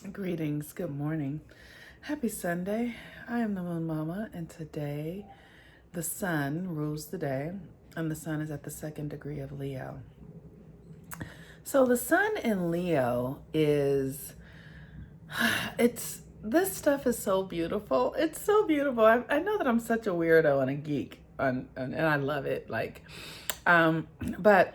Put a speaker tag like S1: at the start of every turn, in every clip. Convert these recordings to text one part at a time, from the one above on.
S1: Greetings, good morning. Happy Sunday. I am the Moon Mama, and today the sun rules the day, and the sun is at the second degree of Leo. So the sun in Leo is, this stuff is so beautiful. It's so beautiful. I know that I'm such a weirdo and a geek, and I love it. But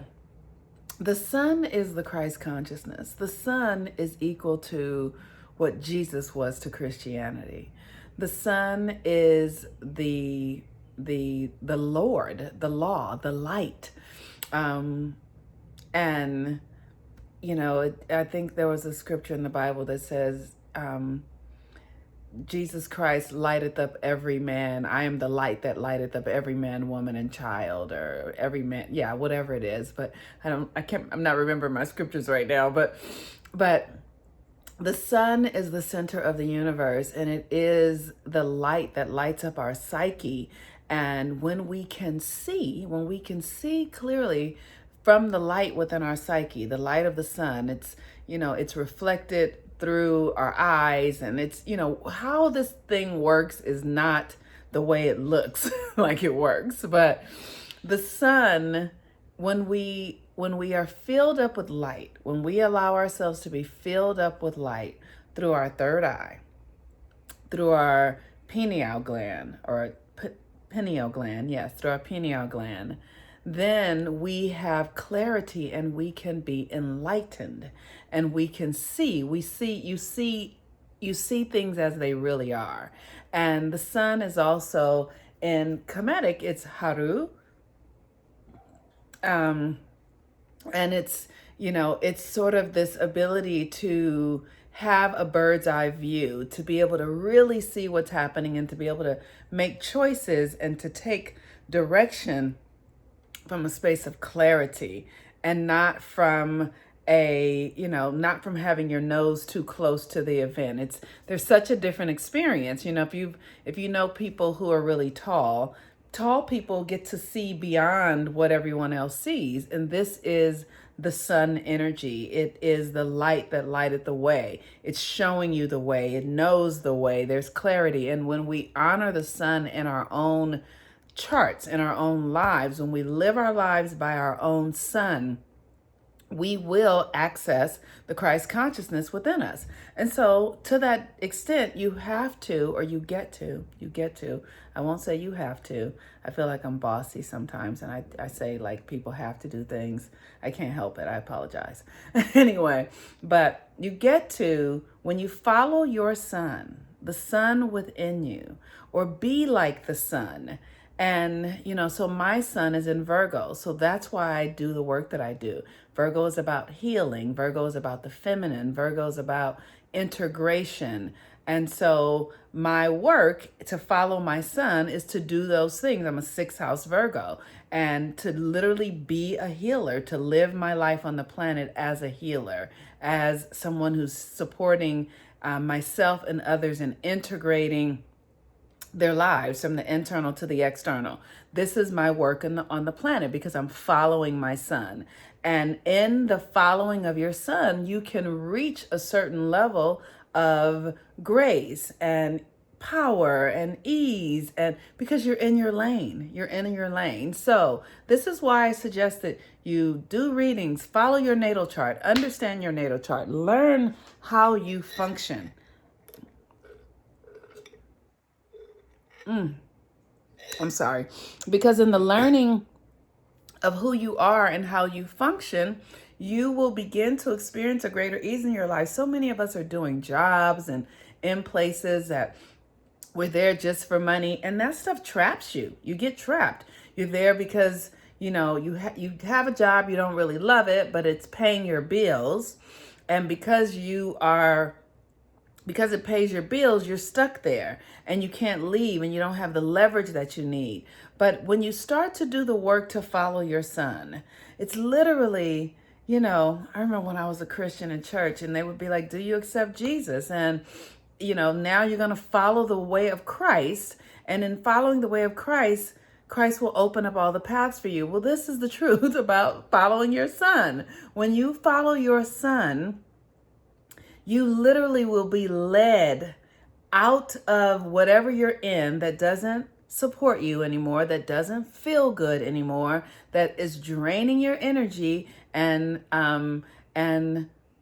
S1: the sun is the Christ consciousness. The sun is equal to what Jesus was to Christianity. The sun is the Lord, the law, the light. And I think there was a scripture in the Bible that says, Jesus Christ lighteth up every man. I am the light that lighteth up every man, woman, and child, or every man, yeah, whatever it is. But I'm not remembering my scriptures right now, but the sun is the center of the universe, and it is the light that lights up our psyche. And when we can see clearly from the light within our psyche, the light of the sun, it's reflected through our eyes, and how this thing works is not the way it looks like it works. But the sun, when we are filled up with light, when we allow ourselves to be filled up with light through our third eye, through our pineal gland, yes, through our pineal gland, then we have clarity and we can be enlightened, and we can you see things as they really are. And the sun is also, in Kemetic, it's Haru. And it's sort of this ability to have a bird's eye view, to be able to really see what's happening, and to be able to make choices and to take direction from a space of clarity, and not from not from having your nose too close to the event. There's such a different experience. If you know people who are really tall people get to see beyond what everyone else sees. And this is the sun energy. It is the light that lighteth the way. It's showing you the way. It knows the way. There's clarity. And when we honor the sun in our own charts, in our own lives, when we live our lives by our own sun, we will access the Christ consciousness within us. And so to that extent, you have to, or you get to, I won't say you have to. I feel like I'm bossy sometimes, and I say like people have to do things. I can't help it. I apologize. Anyway, but you get to, when you follow your sun, the sun within you, or be like the sun. And, so my sun is in Virgo. So that's why I do the work that I do. Virgo is about healing. Virgo is about the feminine. Virgo is about integration. And so my work to follow my sun is to do those things. I'm a 6th house Virgo, and to literally be a healer, to live my life on the planet as a healer, as someone who's supporting myself and others in integrating their lives from the internal to the external. This is my work on the planet, because I'm following my sun. And in the following of your sun, you can reach a certain level of grace and power and ease, and because you're in your lane. So this is why I suggest that you do readings, follow your natal chart, understand your natal chart, learn how you function. I'm sorry. Because in the learning of who you are and how you function, you will begin to experience a greater ease in your life. So many of us are doing jobs and in places that we're there just for money, and that stuff traps you. You get trapped. You're there because, you have a job, you don't really love it, but it's paying your bills. And because it pays your bills, you're stuck there and you can't leave, and you don't have the leverage that you need. But when you start to do the work to follow your sun, it's literally, I remember when I was a Christian in church, and they would be like, do you accept Jesus? And, now you're going to follow the way of Christ. And in following the way of Christ, Christ will open up all the paths for you. Well, this is the truth about following your sun. When you follow your sun, You literally will be led out of whatever you're in that doesn't support you anymore, that doesn't feel good anymore, that is draining your energy and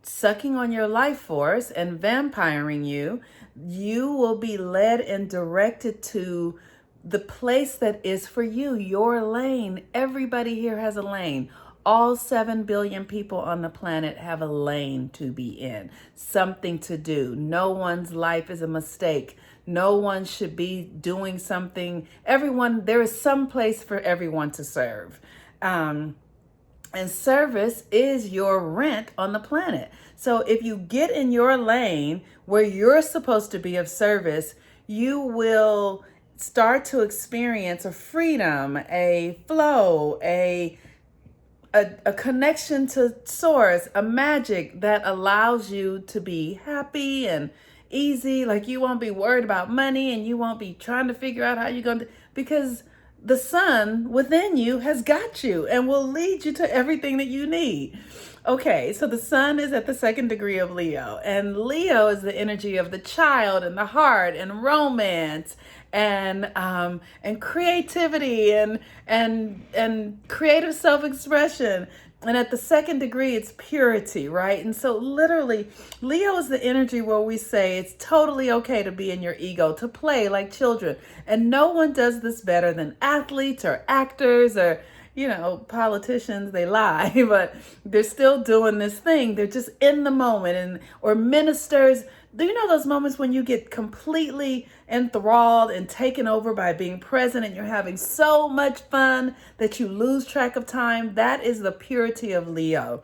S1: sucking on your life force and vampiring you. You will be led and directed to the place that is for you, your lane. Everybody here has a lane. All 7 billion people on the planet have a lane to be in, something to do. No one's life is a mistake. No one should be doing something. Everyone, there is some place for everyone to serve. And service is your rent on the planet. So if you get in your lane where you're supposed to be of service, you will start to experience a freedom, a flow, a connection to source, a magic that allows you to be happy and easy. Like you won't be worried about money and you won't be trying to figure out how you're going to, because the sun within you has got you and will lead you to everything that you need. Okay, so the sun is at the 2nd degree of Leo, and Leo is the energy of the child and the heart and romance and creativity and creative self-expression. And at the 2nd degree, it's purity, right? And so literally, Leo is the energy where we say it's totally okay to be in your ego, to play like children. And no one does this better than athletes or actors or, politicians. They lie, but they're still doing this thing. They're just in the moment. Or ministers. Do you know those moments when you get completely enthralled and taken over by being present and you're having so much fun that you lose track of time? That is the purity of Leo.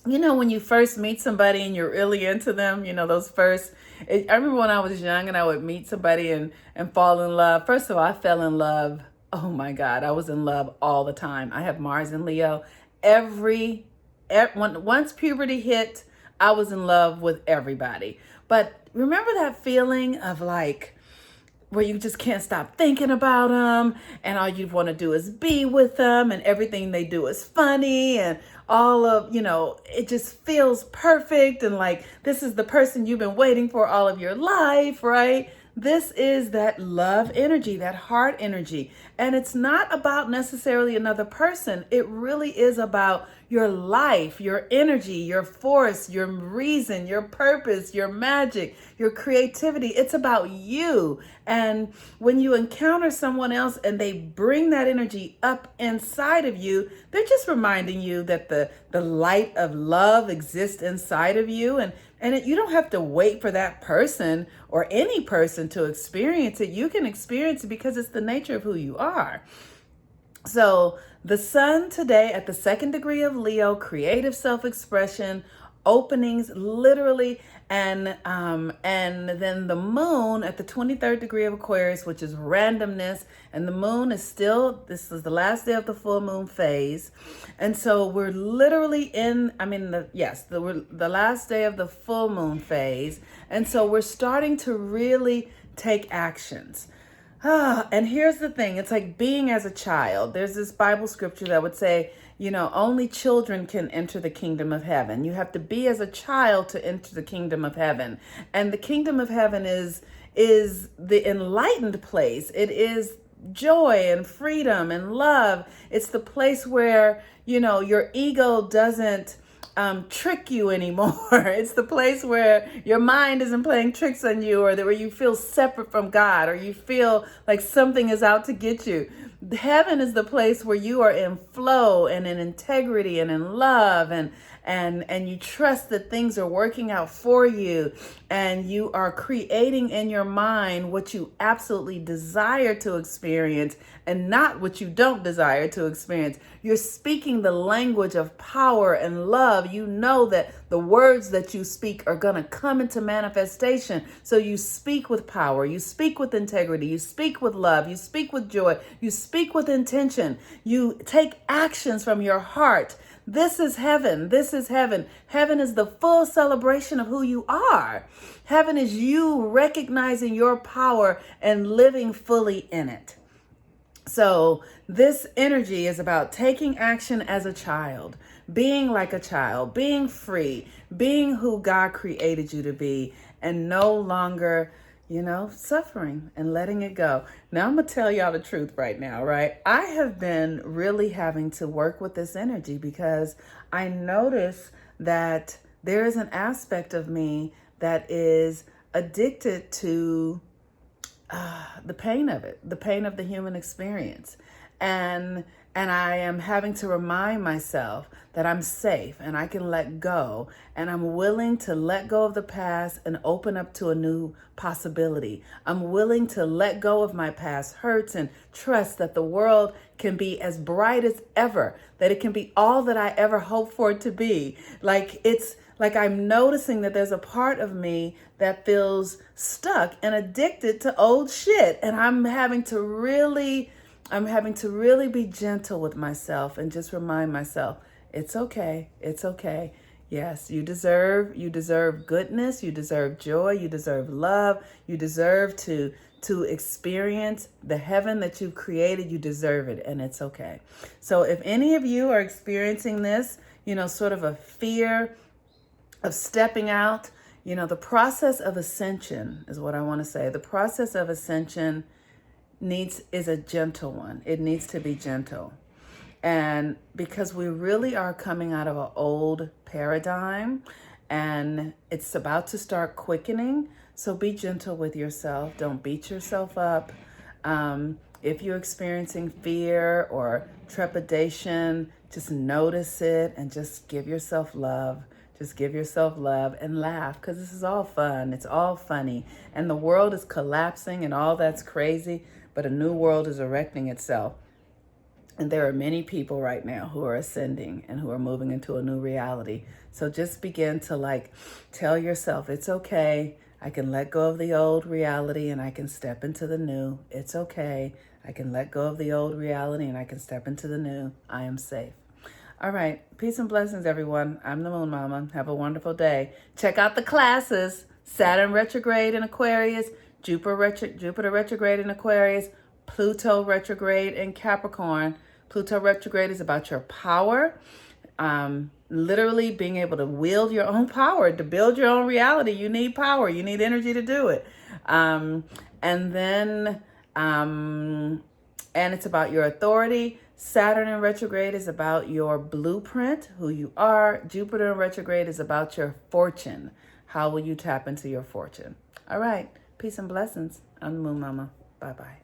S1: When you first meet somebody and you're really into them, I remember when I was young and I would meet somebody and fall in love. First of all, I fell in love. Oh my God, I was in love all the time. I have Mars in Leo. Once puberty hit, I was in love with everybody. But remember that feeling of like, where you just can't stop thinking about them and all you want to do is be with them and everything they do is funny and all of, it just feels perfect and like this is the person you've been waiting for all of your life, right? This is that love energy, that heart energy. And it's not about necessarily another person. It really is about your life, your energy, your force, your reason, your purpose, your magic, your creativity. It's about you. And when you encounter someone else and they bring that energy up inside of you, they're just reminding you that the light of love exists inside of you. And you don't have to wait for that person or any person to experience it. You can experience it because it's the nature of who you are. So the sun today at the 2nd degree of Leo, creative self-expression, openings, literally, and then the moon at the 23rd degree of Aquarius, which is randomness, and the moon is still, this is the last day of the full moon phase, and so we're literally the last day of the full moon phase, and so we're starting to really take actions. And here's the thing, it's like being as a child. There's this Bible scripture that would say, only children can enter the kingdom of heaven. You have to be as a child to enter the kingdom of heaven. And the kingdom of heaven is the enlightened place. It is joy and freedom and love. It's the place where, your ego doesn't trick you anymore. It's the place where your mind isn't playing tricks on you, or where you feel separate from God, or you feel like something is out to get you. Heaven is the place where you are in flow and in integrity and in love and you trust that things are working out for you, and you are creating in your mind what you absolutely desire to experience and not what you don't desire to experience. You're speaking the language of power and love. You know that the words that you speak are going to come into manifestation. So you speak with power, you speak with integrity, you speak with love, you speak with joy, you speak with intention. You take actions from your heart. This is heaven. This is heaven. Heaven is the full celebration of who you are. Heaven is you recognizing your power and living fully in it. So this energy is about taking action as a child, being like a child, being free, being who God created you to be, and no longer, suffering and letting it go. Now I'm going to tell y'all the truth right now, right? I have been really having to work with this energy because I notice that there is an aspect of me that is addicted to the pain of it, the pain of the human experience. And I am having to remind myself that I'm safe and I can let go, and I'm willing to let go of the past and open up to a new possibility. I'm willing to let go of my past hurts and trust that the world can be as bright as ever, that it can be all that I ever hoped for it to be. Like I'm noticing that there's a part of me that feels stuck and addicted to old shit. And I'm having to really be gentle with myself and just remind myself, it's okay. It's okay. Yes, you deserve goodness, you deserve joy, you deserve love, you deserve to experience the heaven that you've created. You deserve it, and it's okay. So if any of you are experiencing this, sort of a fear of stepping out, the process of ascension is what I want to say. The process of ascension is a gentle one. It needs to be gentle. And because we really are coming out of an old paradigm and it's about to start quickening, so be gentle with yourself. Don't beat yourself up. If you're experiencing fear or trepidation, just notice it and just give yourself love. Just give yourself love and laugh, because this is all fun. It's all funny. And the world is collapsing and all that's crazy, but a new world is erecting itself. And there are many people right now who are ascending and who are moving into a new reality. So just begin to tell yourself, it's okay. I can let go of the old reality and I can step into the new. It's okay. I can let go of the old reality and I can step into the new. I am safe. All right. Peace and blessings, everyone. I'm the Moon Mama. Have a wonderful day. Check out the classes. Saturn retrograde in Aquarius, Jupiter retrograde in Aquarius, Pluto retrograde in Capricorn. Pluto retrograde is about your power. Literally being able to wield your own power, to build your own reality. You need power. You need energy to do it. And it's about your authority. Saturn in retrograde is about your blueprint, who you are. Jupiter in retrograde is about your fortune. How will you tap into your fortune? All right. Peace and blessings. I'm the Moon Mama. Bye-bye.